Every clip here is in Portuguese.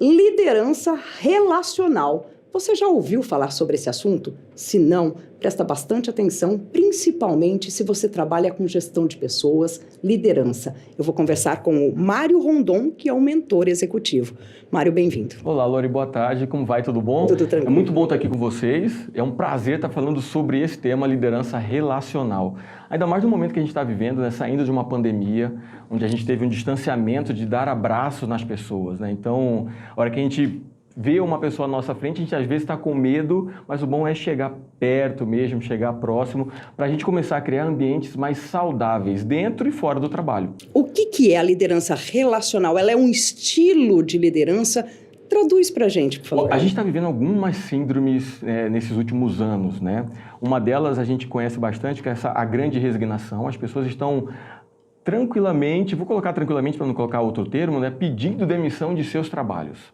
Liderança relacional. Você já ouviu falar sobre esse assunto? Se não, presta bastante atenção, principalmente se você trabalha com gestão de pessoas, liderança. Eu vou conversar com o Mário Rondon, que é o mentor executivo. Mário, bem-vindo. Olá, Lori, boa tarde. Como vai? Tudo bom? Tudo tranquilo. É muito bom estar aqui com vocês. É um prazer estar falando sobre esse tema, liderança relacional. Ainda mais no momento que a gente está vivendo, né, saindo de uma pandemia, onde a gente teve um distanciamento de dar abraços nas pessoas, né? Então, a hora que a gente vê uma pessoa à nossa frente, a gente às vezes está com medo, mas o bom é chegar perto mesmo, chegar próximo, para a gente começar a criar ambientes mais saudáveis, dentro e fora do trabalho. O que é a liderança relacional? Ela é um estilo de liderança? Traduz para a gente, por favor. A gente está vivendo algumas síndromes nesses últimos anos, né? Uma delas a gente conhece bastante, que é a grande resignação. As pessoas estão tranquilamente, vou colocar tranquilamente para não colocar outro termo, né, pedindo demissão de seus trabalhos.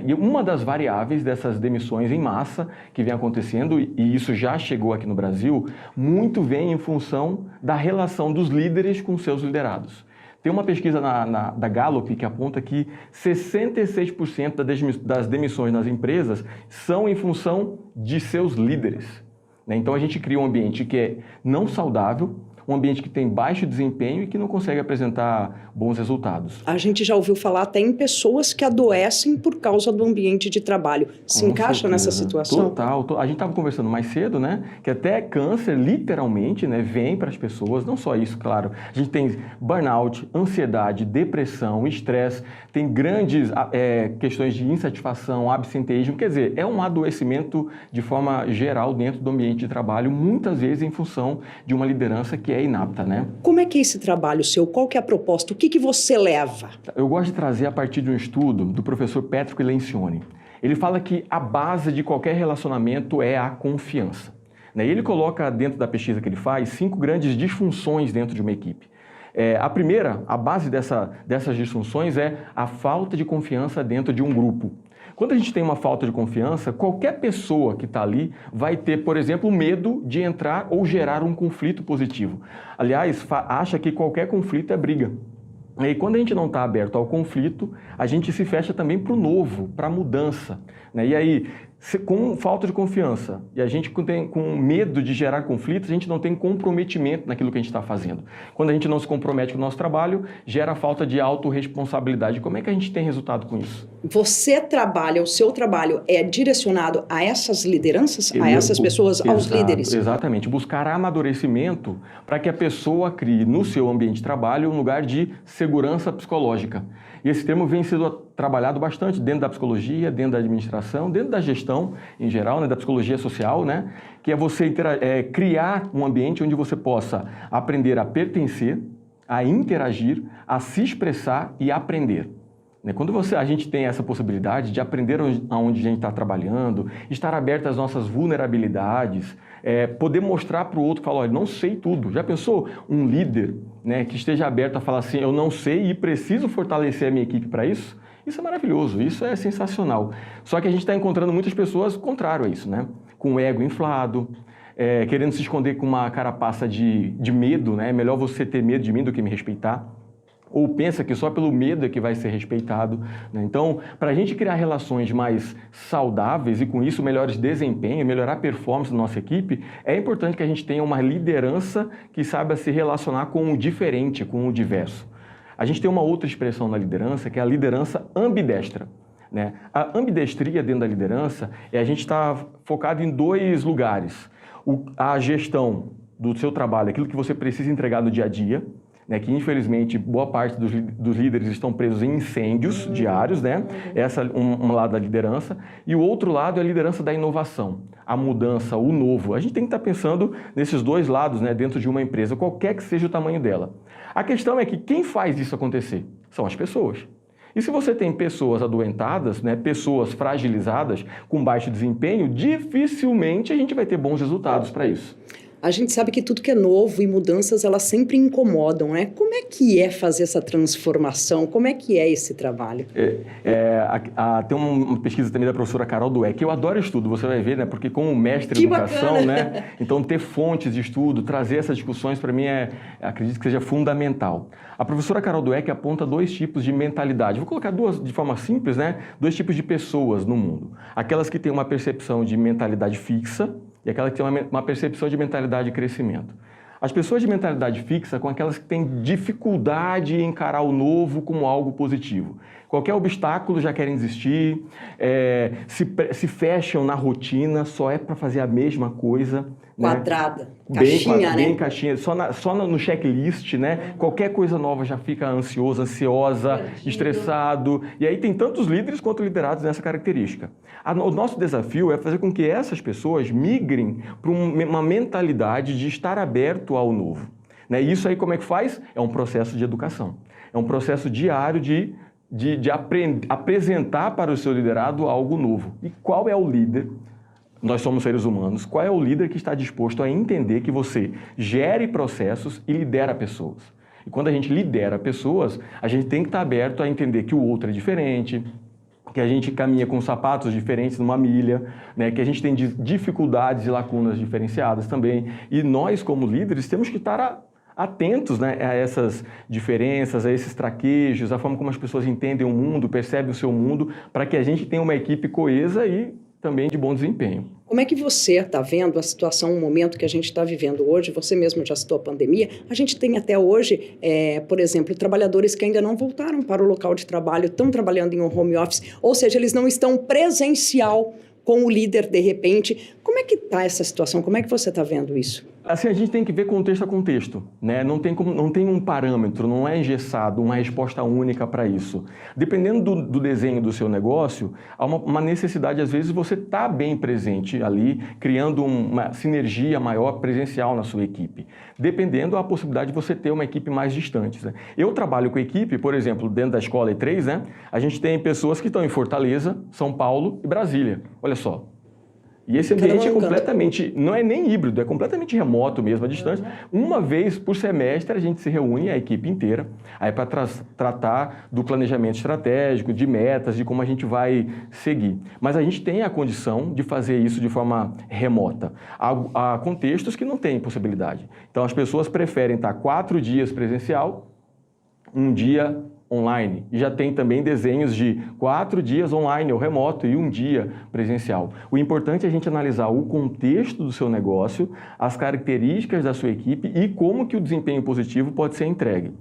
E uma das variáveis dessas demissões em massa que vem acontecendo, e isso já chegou aqui no Brasil, muito vem em função da relação dos líderes com seus liderados. Tem uma pesquisa da Gallup que aponta que 66% das demissões nas empresas são em função de seus líderes. Então a gente cria um ambiente que é não saudável, um ambiente que tem baixo desempenho e que não consegue apresentar bons resultados. A gente já ouviu falar até em pessoas que adoecem por causa do ambiente de trabalho. Se encaixa nessa situação? Total. A gente estava conversando mais cedo, né? Que até câncer, literalmente, né, vem para as pessoas. Não só isso, claro. A gente tem burnout, ansiedade, depressão, estresse. Tem grandes questões de insatisfação, absenteísmo. Quer dizer, é um adoecimento de forma geral dentro do ambiente de trabalho, muitas vezes em função de uma liderança que é inapta, né? Como é que é esse trabalho seu? Qual que é a proposta? O que você leva? Eu gosto de trazer a partir de um estudo do professor Patrick Lencioni. Ele fala que a base de qualquer relacionamento é a confiança. E ele coloca dentro da pesquisa que ele faz 5 grandes disfunções dentro de uma equipe. A primeira, a base dessas disfunções é a falta de confiança dentro de um grupo. Quando a gente tem uma falta de confiança, qualquer pessoa que está ali vai ter, por exemplo, medo de entrar ou gerar um conflito positivo. Aliás, acha que qualquer conflito é briga. E quando a gente não está aberto ao conflito, a gente se fecha também para o novo, para a mudança. E aí, com falta de confiança e a gente com medo de gerar conflitos, a gente não tem comprometimento naquilo que a gente está fazendo. Quando a gente não se compromete com o nosso trabalho, gera falta de autorresponsabilidade. Como é que a gente tem resultado com isso? Você trabalha, o seu trabalho é direcionado a essas lideranças, a essas pessoas, aos líderes? Exatamente. Buscar amadurecimento para que a pessoa crie no seu ambiente de trabalho um lugar de segurança psicológica. E esse termo vem sendo trabalhado bastante dentro da psicologia, dentro da administração, dentro da gestão em geral, da psicologia social, que é você criar um ambiente onde você possa aprender a pertencer, a interagir, a se expressar e a aprender. Quando a gente tem essa possibilidade de aprender aonde a gente está trabalhando, estar aberto às nossas vulnerabilidades, poder mostrar para o outro, falar, olha, não sei tudo. Já pensou um líder que esteja aberto a falar assim, eu não sei e preciso fortalecer a minha equipe para isso? Isso é maravilhoso, isso é sensacional. Só que a gente está encontrando muitas pessoas contrário a isso, com o ego inflado, querendo se esconder com uma carapaça de medo, É melhor você ter medo de mim do que me respeitar. Ou pensa que só pelo medo é que vai ser respeitado. Então, para a gente criar relações mais saudáveis e com isso melhores desempenho, melhorar a performance da nossa equipe, é importante que a gente tenha uma liderança que saiba se relacionar com o diferente, com o diverso. A gente tem uma outra expressão na liderança, que é a liderança ambidestra. A ambidestria dentro da liderança é a gente estar focado em 2 lugares. A gestão do seu trabalho, aquilo que você precisa entregar no dia a dia, que infelizmente boa parte dos líderes estão presos em incêndios diários, Essa é um lado da liderança. E o outro lado é a liderança da inovação, a mudança, o novo. A gente tem que estar pensando nesses 2 lados, dentro de uma empresa, qualquer que seja o tamanho dela. A questão é que quem faz isso acontecer são as pessoas. E se você tem pessoas adoentadas, pessoas fragilizadas, com baixo desempenho, dificilmente a gente vai ter bons resultados para isso. A gente sabe que tudo que é novo e mudanças, elas sempre incomodam, né? Como é que é fazer essa transformação? Como é que é esse trabalho? Tem uma pesquisa também da professora Carol Dweck, que eu adoro estudo, você vai ver, né? Porque como mestre Que em educação, bacana. né? Então ter fontes de estudo, trazer essas discussões, para mim, acredito que seja fundamental. A professora Carol Dweck aponta 2 tipos de mentalidade. Vou colocar de forma simples, né? 2 tipos de pessoas no mundo. Aquelas que têm uma percepção de mentalidade fixa e aquelas que têm uma percepção de mentalidade de crescimento. As pessoas de mentalidade fixa são aquelas que têm dificuldade em encarar o novo como algo positivo. Qualquer obstáculo já querem desistir, se fecham na rotina, só é para fazer a mesma coisa. Quadrada, Né? caixinha, né? Bem caixinha, só no checklist, né? Qualquer coisa nova já fica ansiosa, estressado. E aí tem tantos líderes quanto liderados nessa característica. O nosso desafio é fazer com que essas pessoas migrem para uma mentalidade de estar aberto ao novo. Né? E isso aí como é que faz? É um processo de educação. É um processo diário de apresentar para o seu liderado algo novo. E qual é o líder? Nós somos seres humanos. Qual é o líder que está disposto a entender que você gere processos e lidera pessoas? E quando a gente lidera pessoas, a gente tem que estar aberto a entender que o outro é diferente, que a gente caminha com sapatos diferentes numa milha, né? Que a gente tem dificuldades e lacunas diferenciadas também. E nós, como líderes, temos que estar atentos, né, a essas diferenças, a esses traquejos, a forma como as pessoas entendem o mundo, percebem o seu mundo, para que a gente tenha uma equipe coesa e também de bom desempenho. Como é que você está vendo a situação, o momento que a gente está vivendo hoje? Você mesmo já citou a pandemia. A gente tem até hoje, por exemplo, trabalhadores que ainda não voltaram para o local de trabalho, estão trabalhando em um home office, ou seja, eles não estão presencial com o líder de repente. Como é que está essa situação? Como é que você está vendo isso? Assim, a gente tem que ver contexto a contexto, né? Não tem um parâmetro, não é engessado, uma resposta única para isso. Dependendo do desenho do seu negócio, há uma necessidade, às vezes, você estar bem presente ali, criando uma sinergia maior presencial na sua equipe. Dependendo, há a possibilidade de você ter uma equipe mais distante, né? Eu trabalho com equipe, por exemplo, dentro da escola E3, né? A gente tem pessoas que estão em Fortaleza, São Paulo e Brasília. Olha só. E esse ambiente é completamente, não é nem híbrido, é completamente remoto mesmo, à distância. Uma vez por semestre a gente se reúne, a equipe inteira, aí para tratar do planejamento estratégico, de metas, de como a gente vai seguir. Mas a gente tem a condição de fazer isso de forma remota. Há contextos que não têm possibilidade. Então as pessoas preferem estar 4 dias presencial, 1 dia online. E já tem também desenhos de 4 dias online ou remoto e 1 dia presencial. O importante é a gente analisar o contexto do seu negócio, as características da sua equipe e como que o desempenho positivo pode ser entregue.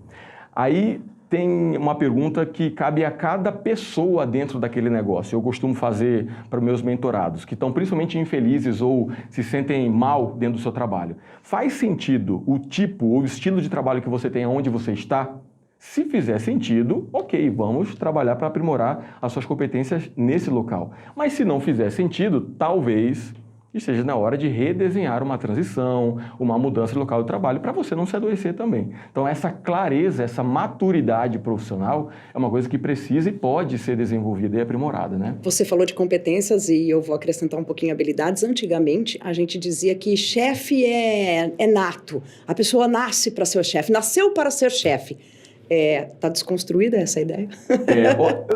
Aí tem uma pergunta que cabe a cada pessoa dentro daquele negócio. Eu costumo fazer para os meus mentorados, que estão principalmente infelizes ou se sentem mal dentro do seu trabalho. Faz sentido o tipo ou o estilo de trabalho que você tem onde você está? Se fizer sentido, ok, vamos trabalhar para aprimorar as suas competências nesse local. Mas se não fizer sentido, talvez esteja na hora de redesenhar uma transição, uma mudança de local de trabalho, para você não se adoecer também. Então essa clareza, essa maturidade profissional é uma coisa que precisa e pode ser desenvolvida e aprimorada, né? Você falou de competências e eu vou acrescentar um pouquinho habilidades. Antigamente, a gente dizia que chefe é nato. A pessoa nasce para ser chefe, nasceu para ser chefe. Está desconstruída essa ideia?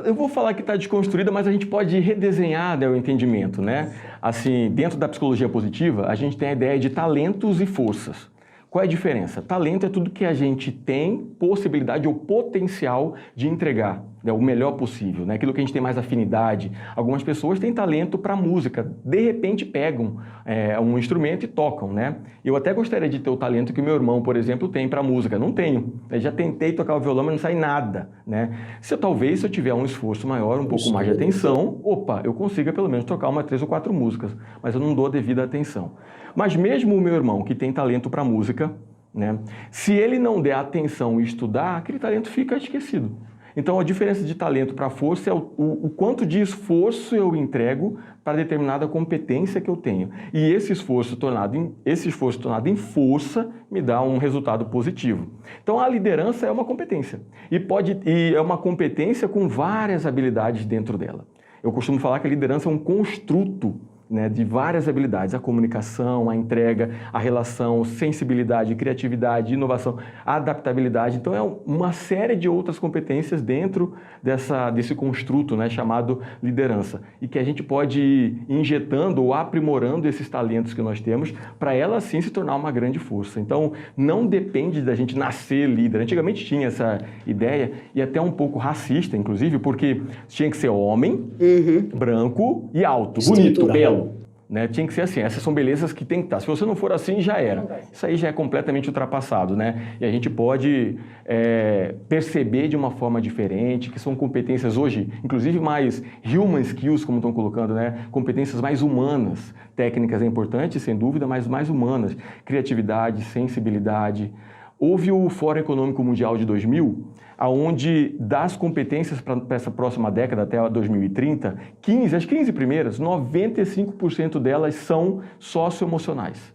Eu vou falar que está desconstruída, mas a gente pode redesenhar, né, o entendimento, né? Assim, dentro da psicologia positiva, a gente tem a ideia de talentos e forças. Qual é a diferença? Talento é tudo que a gente tem possibilidade ou potencial de entregar, né, o melhor possível, né? Aquilo que a gente tem mais afinidade. Algumas pessoas têm talento para música, de repente pegam um instrumento e tocam, né? Eu até gostaria de ter o talento que o meu irmão, por exemplo, tem para música. Não tenho. Eu já tentei tocar o violão, mas não sai nada, né? Talvez se eu tiver um esforço maior, um pouco mais de atenção, eu consiga pelo menos tocar umas 3 ou 4 músicas, mas eu não dou a devida atenção. Mas mesmo o meu irmão, que tem talento para música, né, se ele não der atenção e estudar, aquele talento fica esquecido. Então, a diferença de talento para força é o quanto de esforço eu entrego para determinada competência que eu tenho. E esse esforço tornado em força me dá um resultado positivo. Então, a liderança é uma competência. E é uma competência com várias habilidades dentro dela. Eu costumo falar que a liderança é um construto né, de várias habilidades, a comunicação, a entrega, a relação, sensibilidade, criatividade, inovação, adaptabilidade. Então, é uma série de outras competências dentro desse construto, né, chamado liderança, e que a gente pode ir injetando ou aprimorando esses talentos que nós temos para ela, sim, se tornar uma grande força. Então, não depende da gente nascer líder. Antigamente tinha essa ideia, e até um pouco racista, inclusive, porque tinha que ser homem, branco e alto, bonito, belo. Né? Tinha que ser assim, essas são belezas que tem que estar. Se você não for assim, já era. Isso aí já é completamente ultrapassado, né? E a gente pode perceber de uma forma diferente, que são competências hoje, inclusive mais human skills, como estão colocando, né? Competências mais humanas. Técnicas é importante, sem dúvida, mas mais humanas. Criatividade, sensibilidade. Houve o Fórum Econômico Mundial de 2000, onde das competências para essa próxima década, até 2030, as 15 primeiras, 95% delas são socioemocionais.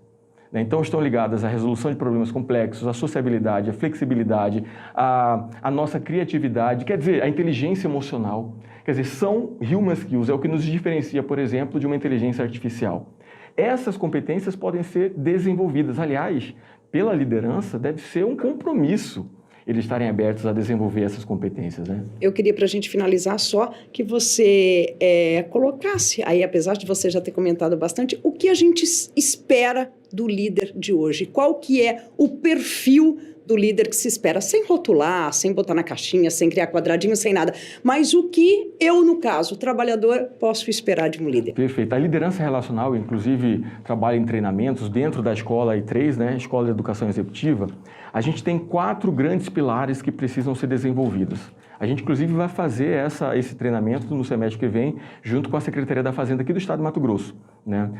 Então, estão ligadas à resolução de problemas complexos, à sociabilidade, à flexibilidade, à nossa criatividade, quer dizer, à inteligência emocional. Quer dizer, são human skills, é o que nos diferencia, por exemplo, de uma inteligência artificial. Essas competências podem ser desenvolvidas. Aliás, pela liderança, deve ser um compromisso eles estarem abertos a desenvolver essas competências, né? Eu queria, para a gente finalizar, só que você colocasse, aí, apesar de você já ter comentado bastante, o que a gente espera do líder de hoje. Qual que é o perfil do líder que se espera, sem rotular, sem botar na caixinha, sem criar quadradinho, sem nada. Mas o que eu, no caso, trabalhador, posso esperar de um líder? Perfeito. A liderança relacional, inclusive, trabalha em treinamentos dentro da escola I3, né? Escola de Educação Executiva. A gente tem 4 grandes pilares que precisam ser desenvolvidos. A gente, inclusive, vai fazer esse treinamento no semestre que vem, junto com a Secretaria da Fazenda aqui do Estado de Mato Grosso, né?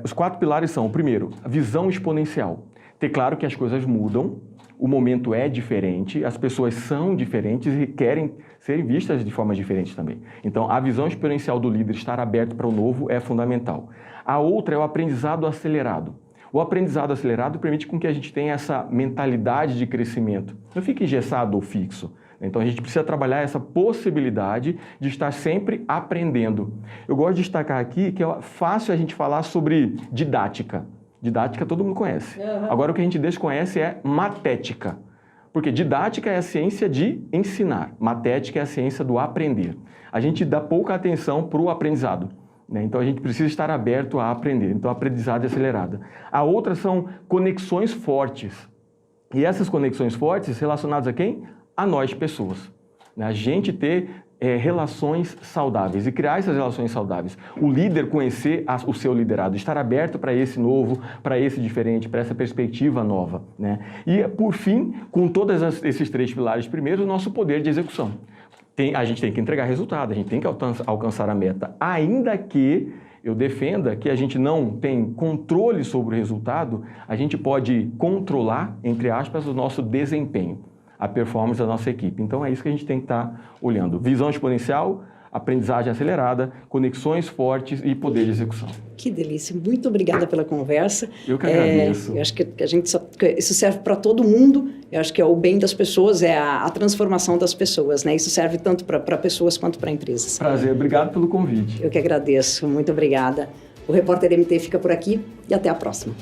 Os 4 pilares são, primeiro, a visão exponencial. Ter claro que as coisas mudam, o momento é diferente, as pessoas são diferentes e querem ser vistas de formas diferentes também. Então, a visão exponencial do líder, estar aberto para o novo, é fundamental. A outra é o aprendizado acelerado. O aprendizado acelerado permite com que a gente tenha essa mentalidade de crescimento. Não fique engessado ou fixo. Então, a gente precisa trabalhar essa possibilidade de estar sempre aprendendo. Eu gosto de destacar aqui que é fácil a gente falar sobre didática. Didática todo mundo conhece. Agora, o que a gente desconhece é matética. Porque didática é a ciência de ensinar. Matética é a ciência do aprender. A gente dá pouca atenção para o aprendizado, né? Então, a gente precisa estar aberto a aprender. Então, a aprendizagem acelerada. A outra são conexões fortes. E essas conexões fortes relacionadas a quem? A nós, pessoas. A gente ter relações saudáveis e criar essas relações saudáveis. O líder conhecer o seu liderado, estar aberto para esse novo, para esse diferente, para essa perspectiva nova, né? E, por fim, com todos esses 3 pilares, primeiro, o nosso poder de execução. A gente tem que entregar resultado, a gente tem que alcançar a meta, ainda que eu defenda que a gente não tem controle sobre o resultado, a gente pode controlar, entre aspas, o nosso desempenho, a performance da nossa equipe. Então, é isso que a gente tem que estar olhando. Visão exponencial, aprendizagem acelerada, conexões fortes e poder de execução. Que delícia. Muito obrigada pela conversa. Eu que agradeço. Eu acho que isso serve para todo mundo. Eu acho que é o bem das pessoas, é a transformação das pessoas, né? Isso serve tanto para pessoas quanto para empresas. Prazer. Obrigado pelo convite. Eu que agradeço. Muito obrigada. O Repórter MT fica por aqui e até a próxima.